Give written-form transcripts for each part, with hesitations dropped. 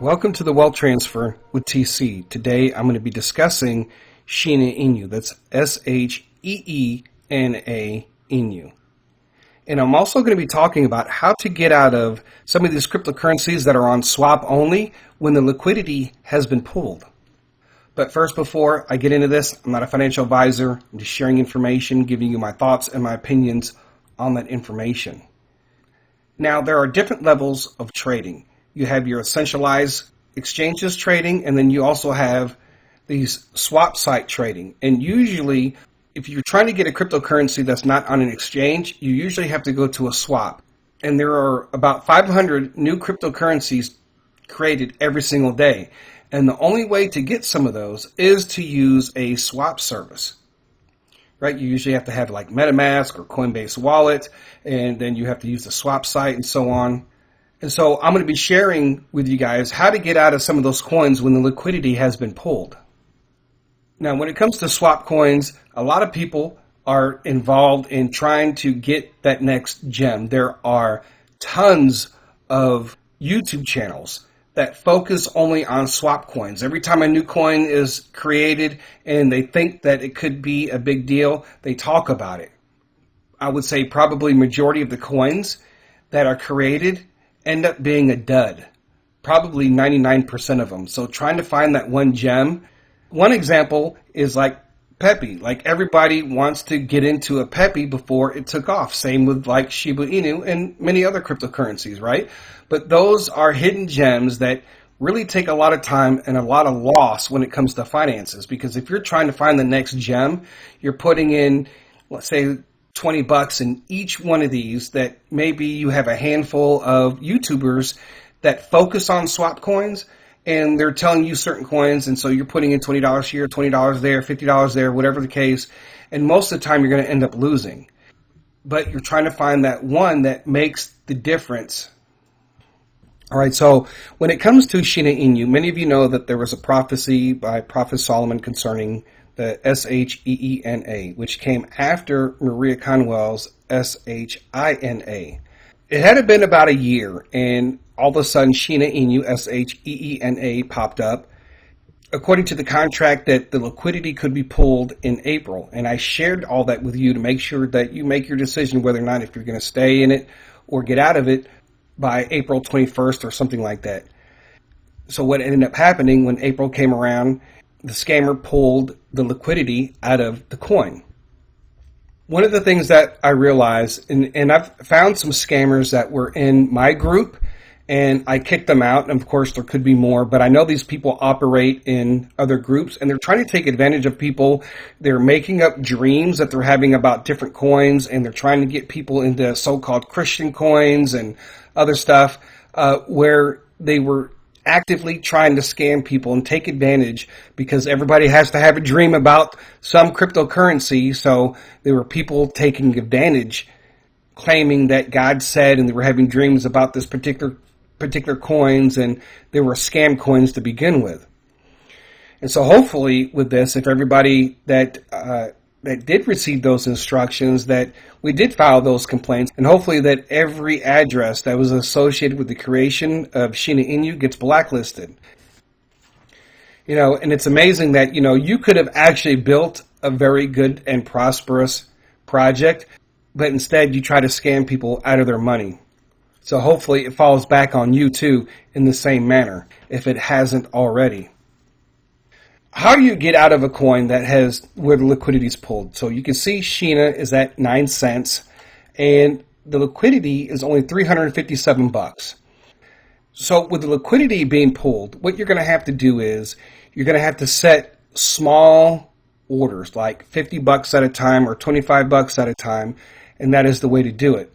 Welcome to the Wealth Transfer with TC. Today I'm going to be discussing Sheena Inu. That's Sheena Inu. And I'm also going to be talking about how to get out of some of these cryptocurrencies that are on swap only when the liquidity has been pulled. But first, before I get into this, I'm not a financial advisor. I'm just sharing information, giving you my thoughts and my opinions on that information. Now, there are different levels of trading. You have your centralized exchanges trading, and then you also have these swap site trading. And usually, if you're trying to get a cryptocurrency that's not on an exchange, you usually have to go to a swap. And there are about 500 new cryptocurrencies created every single day. And the only way to get some of those is to use a swap service. Right? You usually have to have like MetaMask or Coinbase wallet, and then you have to use the swap site and so on. And so I'm going to be sharing with you guys how to get out of some of those coins when the liquidity has been pulled. Now, when it comes to swap coins, a lot of people are involved in trying to get that next gem. There are tons of YouTube channels that focus only on swap coins. Every time a new coin is created and they think that it could be a big deal, they talk about it. I would say probably majority of the coins that are created end up being a dud. Probably 99% of them. So trying to find that one gem. One example is like Pepe. Like everybody wants to get into a Pepe before it took off. Same with like Shiba Inu and many other cryptocurrencies, right? But those are hidden gems that really take a lot of time and a lot of loss when it comes to finances. Because if you're trying to find the next gem, you're putting in, let's say, $20 in each one of these, that maybe you have a handful of YouTubers that focus on swap coins and they're telling you certain coins, and so you're putting in $20 here, $20 there, $50 there, whatever the case, and most of the time you're going to end up losing. But you're trying to find that one that makes the difference. All right, so when it comes to Sheena Inu, many of you know that there was a prophecy by Prophet Solomon concerning the Sheena, which came after Maria Conwell's Shina. It had been about a year, and all of a sudden Sheena Inu, Sheena, popped up. According to the contract, that the liquidity could be pulled in April, and I shared all that with you to make sure that you make your decision whether or not if you're going to stay in it or get out of it by April 21st or something like that. So what ended up happening when April came around, the scammer pulled the liquidity out of the coin. One of the things that I realized, and I've found some scammers that were in my group, and I kicked them out. And of course, there could be more, but I know these people operate in other groups, and they're trying to take advantage of people. They're making up dreams that they're having about different coins, and they're trying to get people into so-called Christian coins and other stuff, where they were actively trying to scam people and take advantage because everybody has to have a dream about some cryptocurrency. So there were people taking advantage, claiming that God said, and they were having dreams about this particular coins, and they were scam coins to begin with. And so hopefully with this, if everybody that did receive those instructions, that we did file those complaints, and hopefully that every address that was associated with the creation of Sheena Inu gets blacklisted. You know, and it's amazing that, you know, you could have actually built a very good and prosperous project, but instead you try to scam people out of their money. So hopefully it falls back on you too in the same manner, if it hasn't already. How do you get out of a coin that has where the liquidity is pulled? So you can see Sheena is at 9 cents, and the liquidity is only $357. So with the liquidity being pulled, what you're going to have to do is you're going to have to set small orders, like $50 at a time or $25 at a time, and that is the way to do it.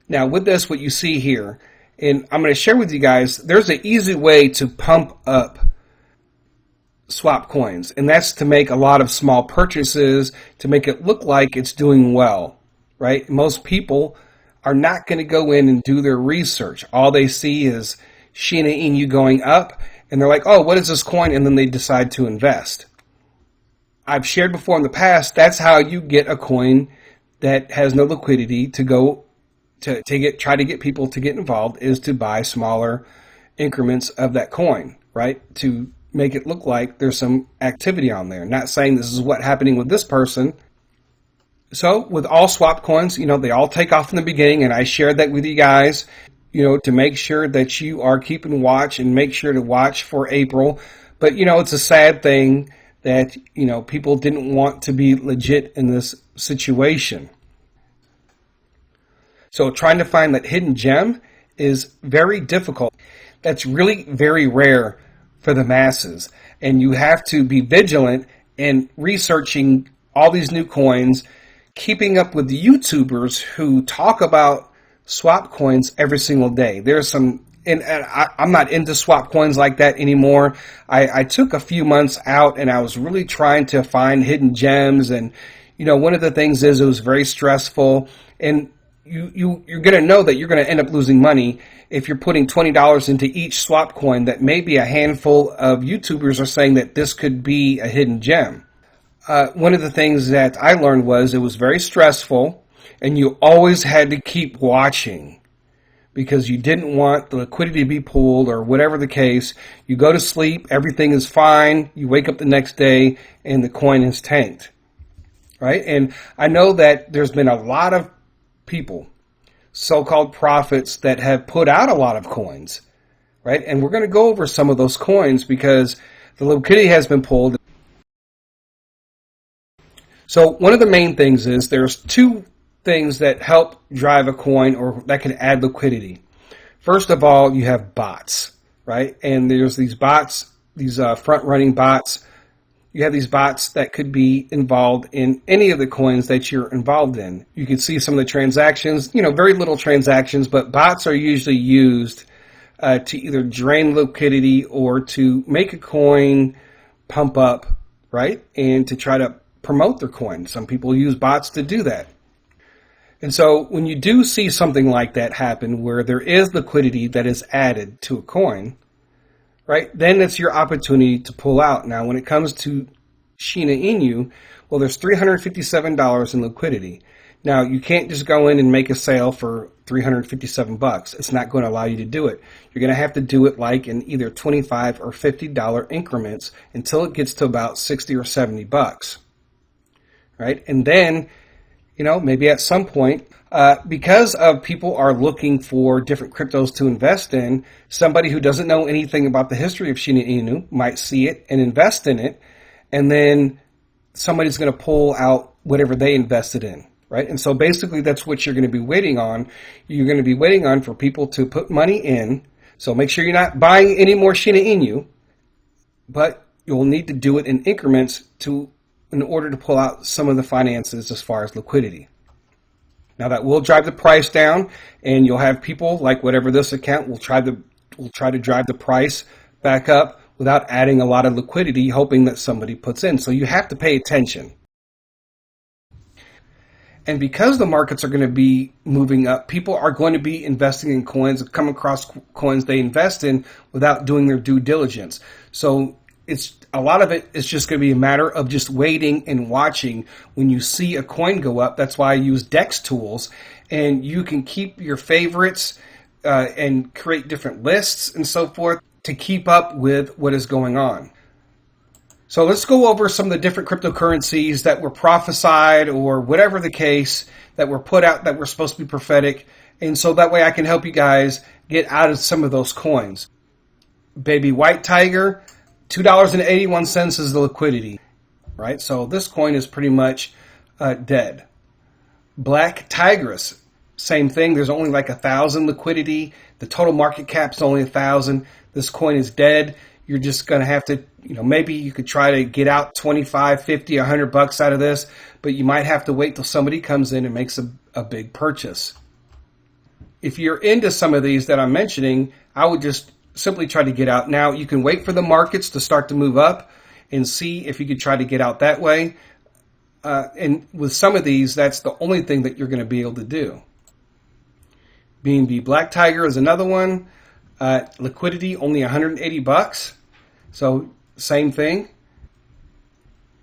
Now with this, what you see here, and I'm going to share with you guys, there's an easy way to pump up swap coins, and that's to make a lot of small purchases to make it look like it's doing well, right? Most people are not going to go in and do their research. All they see is Sheena Inu going up, and they're like, oh, what is this coin? And then they decide to invest. I've shared before in the past, that's how you get a coin that has no liquidity to go try to get people to get involved, is to buy smaller increments of that coin, right? To make it look like there's some activity on there. Not saying this is what's happening with this person. So with all swap coins, they all take off in the beginning, and I shared that with you guys, to make sure that you are keeping watch and make sure to watch for April. But, it's a sad thing that, people didn't want to be legit in this situation. So trying to find that hidden gem is very difficult. That's really very rare for the masses. And you have to be vigilant in researching all these new coins, keeping up with the YouTubers who talk about swap coins every single day. There's some, and I'm not into swap coins like that anymore. I took a few months out and I was really trying to find hidden gems. And, one of the things is it was very stressful. And you're going to know that you're going to end up losing money if you're putting $20 into each swap coin that maybe a handful of YouTubers are saying that this could be a hidden gem. One of the things that I learned was it was very stressful, and you always had to keep watching because you didn't want the liquidity to be pulled or whatever the case. You go to sleep, everything is fine, you wake up the next day, and the coin is tanked, right? And I know that there's been a lot of people, so-called prophets, that have put out a lot of coins, right? And we're going to go over some of those coins because the liquidity has been pulled. So one of the main things is there's two things that help drive a coin or that can add liquidity. First of all, you have bots, right? And there's these bots, these front-running bots. You have these bots that could be involved in any of the coins that you're involved in. You can see some of the transactions, very little transactions, but bots are usually used to either drain liquidity or to make a coin pump up, right? And to try to promote their coin. Some people use bots to do that. And so when you do see something like that happen where there is liquidity that is added to a coin, right, then it's your opportunity to pull out. Now, when it comes to Sheena Inu, well, there's $357 in liquidity. Now, you can't just go in and make a sale for $357. It's not going to allow you to do it. You're going to have to do it like in either $25 or $50 increments until it gets to about $60 or $70, right? And then, maybe at some point, because of people are looking for different cryptos to invest in, somebody who doesn't know anything about the history of Sheena Inu might see it and invest in it, and then somebody's going to pull out whatever they invested in, right? And so basically that's what you're going to be waiting on. You're going to be waiting on for people to put money in. So make sure you're not buying any more Sheena Inu, but you'll need to do it in increments in order to pull out some of the finances as far as liquidity. Now that will drive the price down, and you'll have people like whatever this account will try to drive the price back up without adding a lot of liquidity, hoping that somebody puts in. So you have to pay attention. And because the markets are going to be moving up, people are going to be investing in coins, come across coins they invest in without doing their due diligence. So a lot of it is just going to be a matter of just waiting and watching when you see a coin go up. That's why I use DEX tools, and you can keep your favorites and create different lists and so forth to keep up with what is going on. So let's go over some of the different cryptocurrencies that were prophesied or whatever the case that were put out that were supposed to be prophetic. And so that way I can help you guys get out of some of those coins. Baby White Tiger, $2.81 is the liquidity, right? So this coin is pretty much dead. Black Tigress, same thing. There's only like 1,000 liquidity. The total market cap is only 1,000. This coin is dead. You're just going to have to, maybe you could try to get out 25, 50, $100 out of this, but you might have to wait till somebody comes in and makes a big purchase. If you're into some of these that I'm mentioning, I would just simply try to get out. Now, you can wait for the markets to start to move up and see if you could try to get out that way. And with some of these, that's the only thing that you're going to be able to do. BNB Black Tiger is another one. Liquidity, only $180. So, same thing.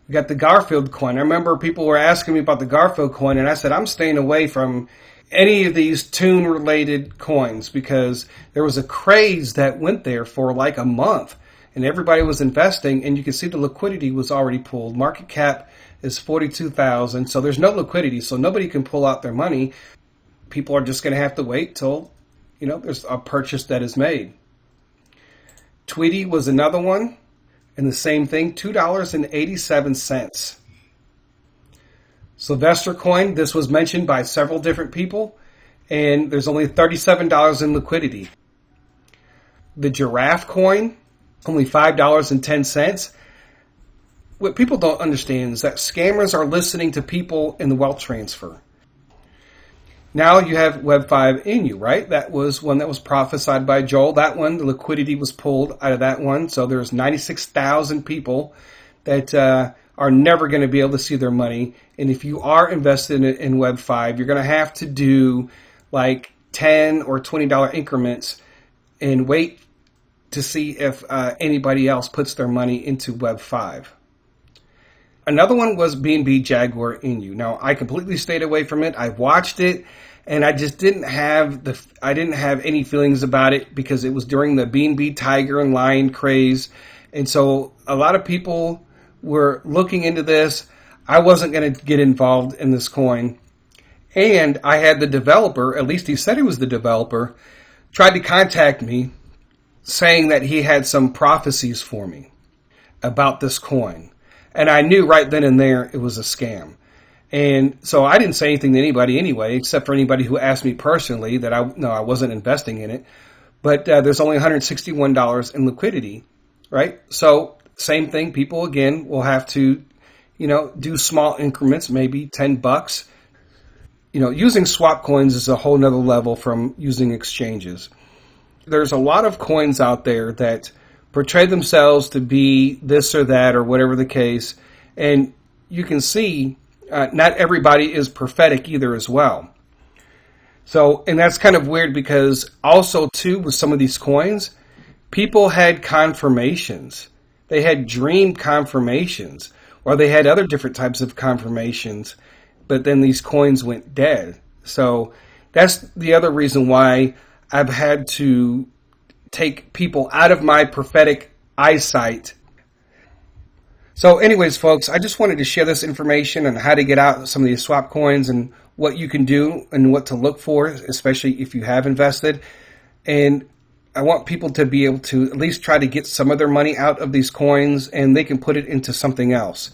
We got the Garfield coin. I remember people were asking me about the Garfield coin, and I said, I'm staying away from any of these tune related coins, because there was a craze that went there for like a month and everybody was investing, and you can see the liquidity was already pulled. Market cap is 42,000, so there's no liquidity, so nobody can pull out their money. People are just going to have to wait till, there's a purchase that is made. Tweety was another one, and the same thing, $2.87. Sylvester coin, this was mentioned by several different people, and there's only $37 in liquidity. The giraffe coin, only $5.10. What people don't understand is that scammers are listening to people in the wealth transfer. Now you have WEB5 Inu, right? That was one that was prophesied by Joel. That one, the liquidity was pulled out of that one. So there's 96,000 people that are never going to be able to see their money. And if you are invested in WEB5, you're going to have to do like $10 or $20 increments and wait to see if anybody else puts their money into Web5. Another one was BNB Jaguar Inu. Now, I completely stayed away from it. I watched it, and I just didn't have any feelings about it because it was during the BNB Tiger and Lion craze. And so a lot of people were looking into this. I wasn't going to get involved in this coin. And I had the developer, at least he said he was the developer, tried to contact me saying that he had some prophecies for me about this coin. And I knew right then and there it was a scam. And so I didn't say anything to anybody anyway, except for anybody who asked me personally that I wasn't investing in it. But there's only $161 in liquidity, right? So same thing, people again will have to, do small increments, maybe $10. Using swap coins is a whole nother level from using exchanges. There's a lot of coins out there that portray themselves to be this or that or whatever the case. And you can see not everybody is prophetic either as well. So, and that's kind of weird because also too with some of these coins, people had confirmations. They had dream confirmations, or they had other different types of confirmations, but then these coins went dead. So that's the other reason why I've had to take people out of my prophetic eyesight. So anyways, folks, I just wanted to share this information on how to get out some of these swap coins and what you can do and what to look for, especially if you have invested. And I want people to be able to at least try to get some of their money out of these coins and they can put it into something else.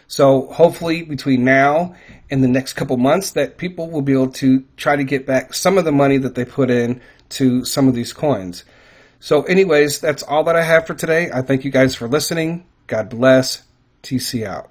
So hopefully between now and the next couple months that people will be able to try to get back some of the money that they put in to some of these coins. So anyways, that's all that I have for today. I thank you guys for listening. God bless. TC out.